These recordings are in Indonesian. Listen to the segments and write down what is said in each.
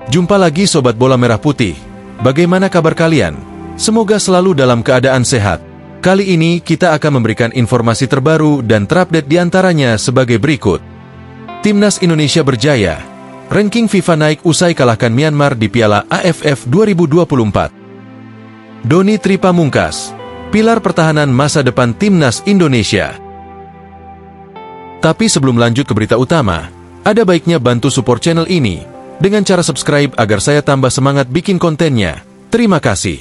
Jumpa lagi Sobat Bola Merah Putih. Bagaimana kabar kalian? Semoga selalu dalam keadaan sehat. Kali ini kita akan memberikan informasi terbaru dan terupdate diantaranya sebagai berikut. Timnas Indonesia berjaya. Ranking FIFA naik usai kalahkan Myanmar di Piala AFF 2024. Doni Tri Pamungkas, pilar pertahanan masa depan Timnas Indonesia. Tapi sebelum lanjut ke berita utama, ada baiknya bantu support channel ini dengan cara subscribe agar saya tambah semangat bikin kontennya. Terima kasih.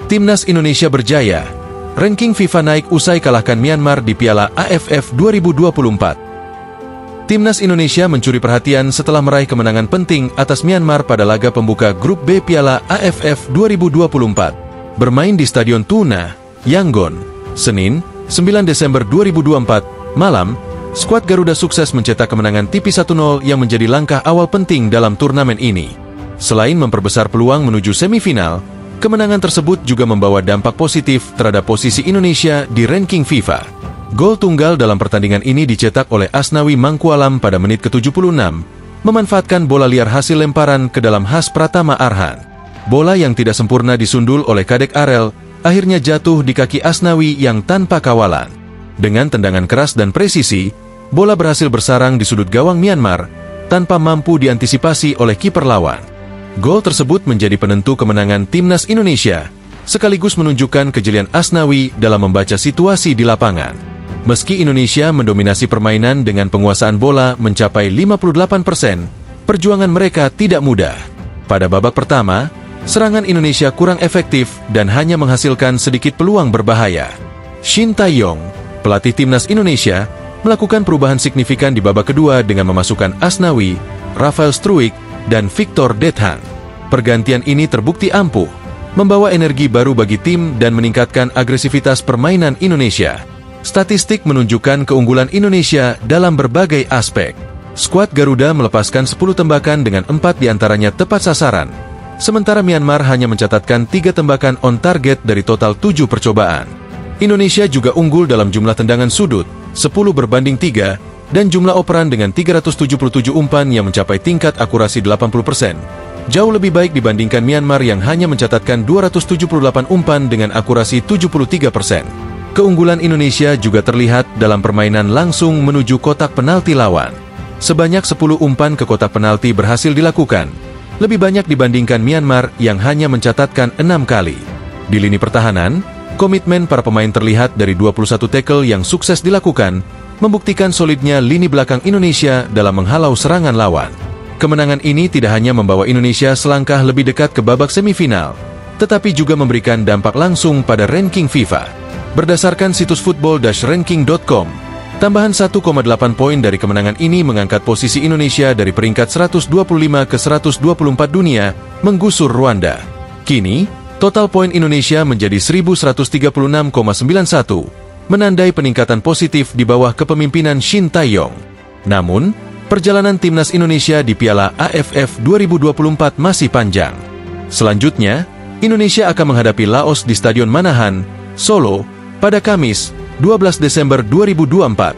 Timnas Indonesia berjaya. Ranking FIFA naik usai kalahkan Myanmar di Piala AFF 2024. Timnas Indonesia mencuri perhatian setelah meraih kemenangan penting atas Myanmar pada laga pembuka Grup B Piala AFF 2024. Bermain di Stadion Tuna, Yangon, Senin, 9 Desember 2024, malam, skuad Garuda sukses mencetak kemenangan tipis 1-0 yang menjadi langkah awal penting dalam turnamen ini. Selain memperbesar peluang menuju semifinal, kemenangan tersebut juga membawa dampak positif terhadap posisi Indonesia di ranking FIFA. Gol tunggal dalam pertandingan ini dicetak oleh Asnawi Mangkualam pada menit ke-76, memanfaatkan bola liar hasil lemparan ke dalam Has Pratama Arhan. Bola yang tidak sempurna disundul oleh Kadek Arel, akhirnya jatuh di kaki Asnawi yang tanpa kawalan. Dengan tendangan keras dan presisi, bola berhasil bersarang di sudut gawang Myanmar, tanpa mampu diantisipasi oleh kiper lawan. Gol tersebut menjadi penentu kemenangan Timnas Indonesia, sekaligus menunjukkan kejelian Asnawi dalam membaca situasi di lapangan. Meski Indonesia mendominasi permainan dengan penguasaan bola mencapai 58%, perjuangan mereka tidak mudah. Pada babak pertama, serangan Indonesia kurang efektif dan hanya menghasilkan sedikit peluang berbahaya. Shin Tae-yong, pelatih Timnas Indonesia, melakukan perubahan signifikan di babak kedua dengan memasukkan Asnawi, Rafael Struijk, dan Victor Dethan. Pergantian ini terbukti ampuh, membawa energi baru bagi tim dan meningkatkan agresivitas permainan Indonesia. Statistik menunjukkan keunggulan Indonesia dalam berbagai aspek. Skuad Garuda melepaskan 10 tembakan dengan 4 diantaranya tepat sasaran, sementara Myanmar hanya mencatatkan 3 tembakan on target dari total 7 percobaan. Indonesia juga unggul dalam jumlah tendangan sudut, 10/3, dan jumlah operan dengan 377 umpan yang mencapai tingkat akurasi 80%. Jauh lebih baik dibandingkan Myanmar yang hanya mencatatkan 278 umpan dengan akurasi 73%. Keunggulan Indonesia juga terlihat dalam permainan langsung menuju kotak penalti lawan. Sebanyak 10 umpan ke kotak penalti berhasil dilakukan, lebih banyak dibandingkan Myanmar yang hanya mencatatkan 6 kali. Di lini pertahanan, komitmen para pemain terlihat dari 21 tackle yang sukses dilakukan, membuktikan solidnya lini belakang Indonesia dalam menghalau serangan lawan. Kemenangan ini tidak hanya membawa Indonesia selangkah lebih dekat ke babak semifinal, tetapi juga memberikan dampak langsung pada ranking FIFA. Berdasarkan situs football-ranking.com, tambahan 1,8 poin dari kemenangan ini mengangkat posisi Indonesia dari peringkat 125 ke 124 dunia, menggusur Rwanda. Kini, total poin Indonesia menjadi 1136,91, menandai peningkatan positif di bawah kepemimpinan Shin Tae-yong. Namun, perjalanan Timnas Indonesia di Piala AFF 2024 masih panjang. Selanjutnya, Indonesia akan menghadapi Laos di Stadion Manahan, Solo, pada Kamis, 12 Desember 2024.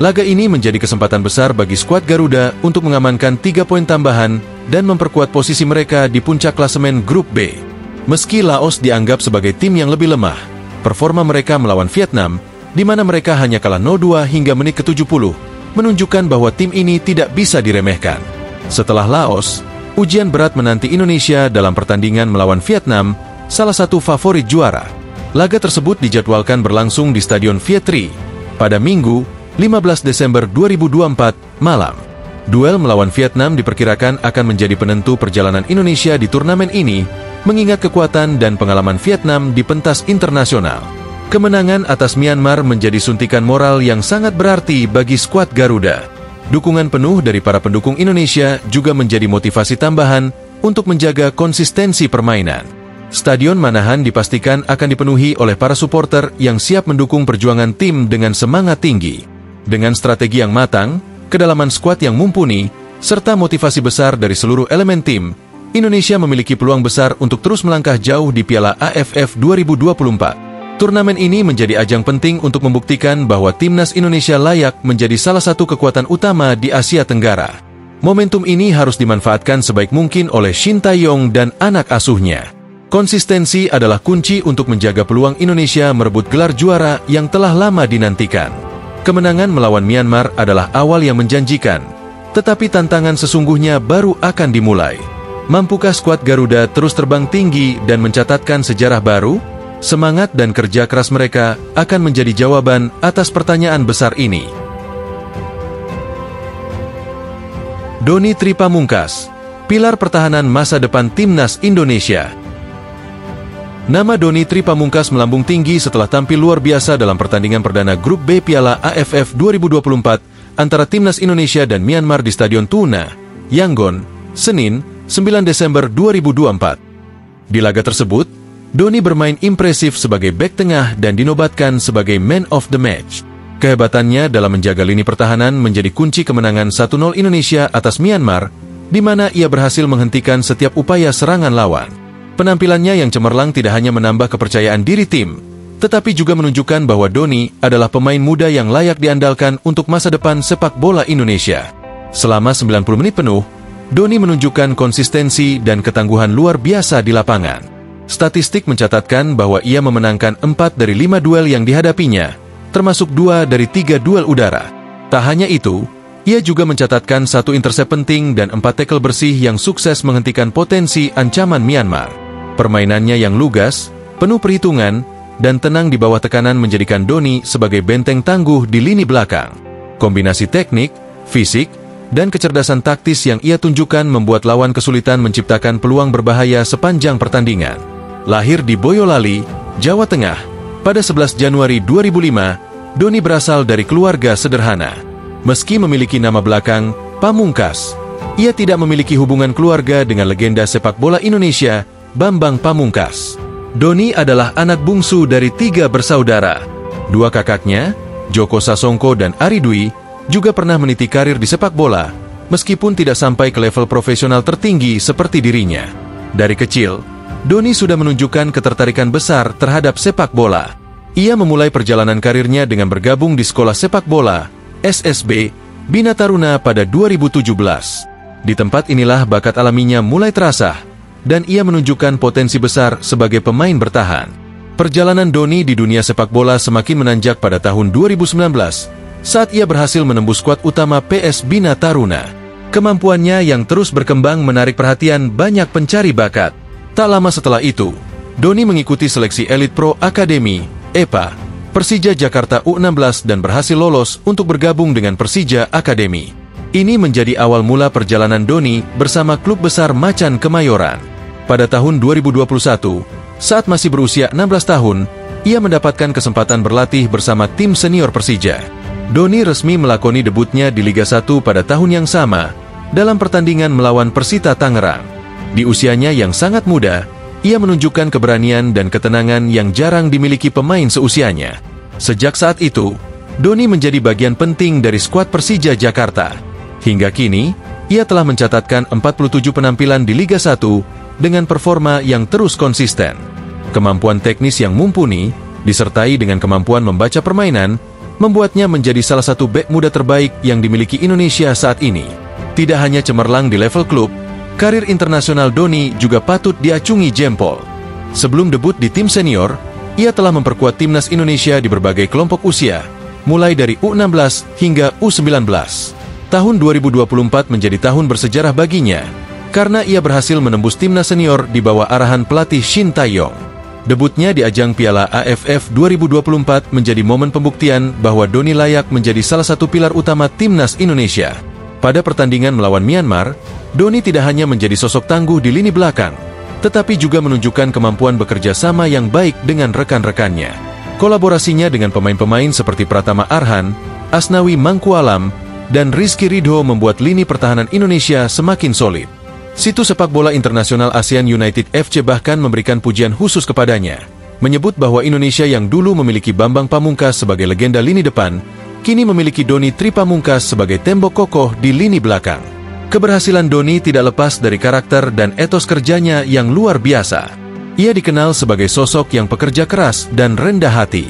Laga ini menjadi kesempatan besar bagi skuad Garuda untuk mengamankan 3 poin tambahan dan memperkuat posisi mereka di puncak klasemen Grup B. Meski Laos dianggap sebagai tim yang lebih lemah, performa mereka melawan Vietnam, di mana mereka hanya kalah 0-2 hingga menit ke-70, menunjukkan bahwa tim ini tidak bisa diremehkan. Setelah Laos, ujian berat menanti Indonesia dalam pertandingan melawan Vietnam, salah satu favorit juara. Laga tersebut dijadwalkan berlangsung di Stadion Vietri pada Minggu, 15 Desember 2024, malam. Duel melawan Vietnam diperkirakan akan menjadi penentu perjalanan Indonesia di turnamen ini, mengingat kekuatan dan pengalaman Vietnam di pentas internasional. Kemenangan atas Myanmar menjadi suntikan moral yang sangat berarti bagi skuad Garuda. Dukungan penuh dari para pendukung Indonesia juga menjadi motivasi tambahan untuk menjaga konsistensi permainan. Stadion Manahan dipastikan akan dipenuhi oleh para supporter yang siap mendukung perjuangan tim dengan semangat tinggi. Dengan strategi yang matang, kedalaman skuad yang mumpuni, serta motivasi besar dari seluruh elemen tim, Indonesia memiliki peluang besar untuk terus melangkah jauh di Piala AFF 2024. Turnamen ini menjadi ajang penting untuk membuktikan bahwa Timnas Indonesia layak menjadi salah satu kekuatan utama di Asia Tenggara. Momentum ini harus dimanfaatkan sebaik mungkin oleh Shin Tae-yong dan anak asuhnya. Konsistensi adalah kunci untuk menjaga peluang Indonesia merebut gelar juara yang telah lama dinantikan. Kemenangan melawan Myanmar adalah awal yang menjanjikan, tetapi tantangan sesungguhnya baru akan dimulai. Mampukah skuad Garuda terus terbang tinggi dan mencatatkan sejarah baru? Semangat dan kerja keras mereka akan menjadi jawaban atas pertanyaan besar ini. Doni Tri Pamungkas, pilar pertahanan masa depan Timnas Indonesia. Nama Doni Tri Pamungkas melambung tinggi setelah tampil luar biasa dalam pertandingan perdana Grup B Piala AFF 2024 antara Timnas Indonesia dan Myanmar di Stadion Tuna, Yangon, Senin, 9 Desember 2024. Di laga tersebut, Doni bermain impresif sebagai bek tengah dan dinobatkan sebagai Man of the Match. Kehebatannya dalam menjaga lini pertahanan menjadi kunci kemenangan 1-0 Indonesia atas Myanmar, di mana ia berhasil menghentikan setiap upaya serangan lawan. Penampilannya yang cemerlang tidak hanya menambah kepercayaan diri tim, tetapi juga menunjukkan bahwa Doni adalah pemain muda yang layak diandalkan untuk masa depan sepak bola Indonesia. Selama 90 menit penuh, Doni menunjukkan konsistensi dan ketangguhan luar biasa di lapangan. Statistik mencatatkan bahwa ia memenangkan 4 dari 5 duel yang dihadapinya, termasuk 2 dari 3 duel udara. Tak hanya itu, ia juga mencatatkan 1 intersep penting dan 4 tackle bersih yang sukses menghentikan potensi ancaman Myanmar. Permainannya yang lugas, penuh perhitungan, dan tenang di bawah tekanan menjadikan Doni sebagai benteng tangguh di lini belakang. Kombinasi teknik, fisik, dan kecerdasan taktis yang ia tunjukkan membuat lawan kesulitan menciptakan peluang berbahaya sepanjang pertandingan. Lahir di Boyolali, Jawa Tengah, pada 11 Januari 2005, Doni berasal dari keluarga sederhana. Meski memiliki nama belakang Pamungkas, ia tidak memiliki hubungan keluarga dengan legenda sepak bola Indonesia, Bambang Pamungkas. Doni adalah anak bungsu dari 3 bersaudara. 2 kakaknya, Joko Sasongko dan Ari Dwi, juga pernah meniti karir di sepak bola, meskipun tidak sampai ke level profesional tertinggi seperti dirinya. Dari kecil, Doni sudah menunjukkan ketertarikan besar terhadap sepak bola. Ia memulai perjalanan karirnya dengan bergabung di Sekolah Sepak Bola, SSB, Bina Taruna pada 2017. Di tempat inilah bakat alaminya mulai terasah, dan ia menunjukkan potensi besar sebagai pemain bertahan. Perjalanan Doni di dunia sepak bola semakin menanjak pada tahun 2019, saat ia berhasil menembus skuad utama PS Bina Taruna. Kemampuannya yang terus berkembang menarik perhatian banyak pencari bakat. Tak lama setelah itu, Doni mengikuti seleksi Elite Pro Academy, EPA, Persija Jakarta U16 dan berhasil lolos untuk bergabung dengan Persija Academy. Ini menjadi awal mula perjalanan Doni bersama klub besar Macan Kemayoran. Pada tahun 2021, saat masih berusia 16 tahun, ia mendapatkan kesempatan berlatih bersama tim senior Persija. Doni resmi melakoni debutnya di Liga 1 pada tahun yang sama, dalam pertandingan melawan Persita Tangerang. Di usianya yang sangat muda, ia menunjukkan keberanian dan ketenangan yang jarang dimiliki pemain seusianya. Sejak saat itu, Doni menjadi bagian penting dari skuad Persija Jakarta. Hingga kini, ia telah mencatatkan 47 penampilan di Liga 1 dengan performa yang terus konsisten. Kemampuan teknis yang mumpuni, disertai dengan kemampuan membaca permainan, membuatnya menjadi salah satu bek muda terbaik yang dimiliki Indonesia saat ini. Tidak hanya cemerlang di level klub, karir internasional Doni juga patut diacungi jempol. Sebelum debut di tim senior, ia telah memperkuat timnas Indonesia di berbagai kelompok usia, mulai dari U16 hingga U19. Tahun 2024 menjadi tahun bersejarah baginya, karena ia berhasil menembus timnas senior di bawah arahan pelatih Shin Tae-yong. Debutnya di ajang Piala AFF 2024 menjadi momen pembuktian bahwa Doni layak menjadi salah satu pilar utama timnas Indonesia. Pada pertandingan melawan Myanmar, Doni tidak hanya menjadi sosok tangguh di lini belakang, tetapi juga menunjukkan kemampuan bekerja sama yang baik dengan rekan-rekannya. Kolaborasinya dengan pemain-pemain seperti Pratama Arhan, Asnawi Mangkualam, dan Rizky Ridho membuat lini pertahanan Indonesia semakin solid. Situs sepak bola internasional ASEAN United FC bahkan memberikan pujian khusus kepadanya, menyebut bahwa Indonesia yang dulu memiliki Bambang Pamungkas sebagai legenda lini depan, kini memiliki Doni Tri Pamungkas sebagai tembok kokoh di lini belakang. Keberhasilan Doni tidak lepas dari karakter dan etos kerjanya yang luar biasa. Ia dikenal sebagai sosok yang pekerja keras dan rendah hati.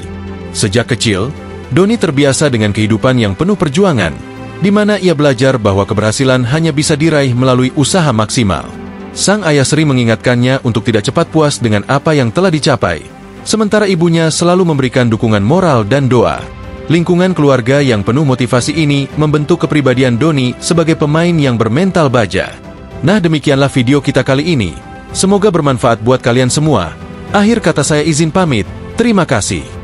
Sejak kecil, Doni terbiasa dengan kehidupan yang penuh perjuangan. di mana ia belajar bahwa keberhasilan hanya bisa diraih melalui usaha maksimal. Sang ayah sering mengingatkannya untuk tidak cepat puas dengan apa yang telah dicapai, sementara ibunya selalu memberikan dukungan moral dan doa. Lingkungan keluarga yang penuh motivasi ini membentuk kepribadian Doni sebagai pemain yang bermental baja. Nah, demikianlah video kita kali ini. Semoga bermanfaat buat kalian semua. Akhir kata saya izin pamit. Terima kasih.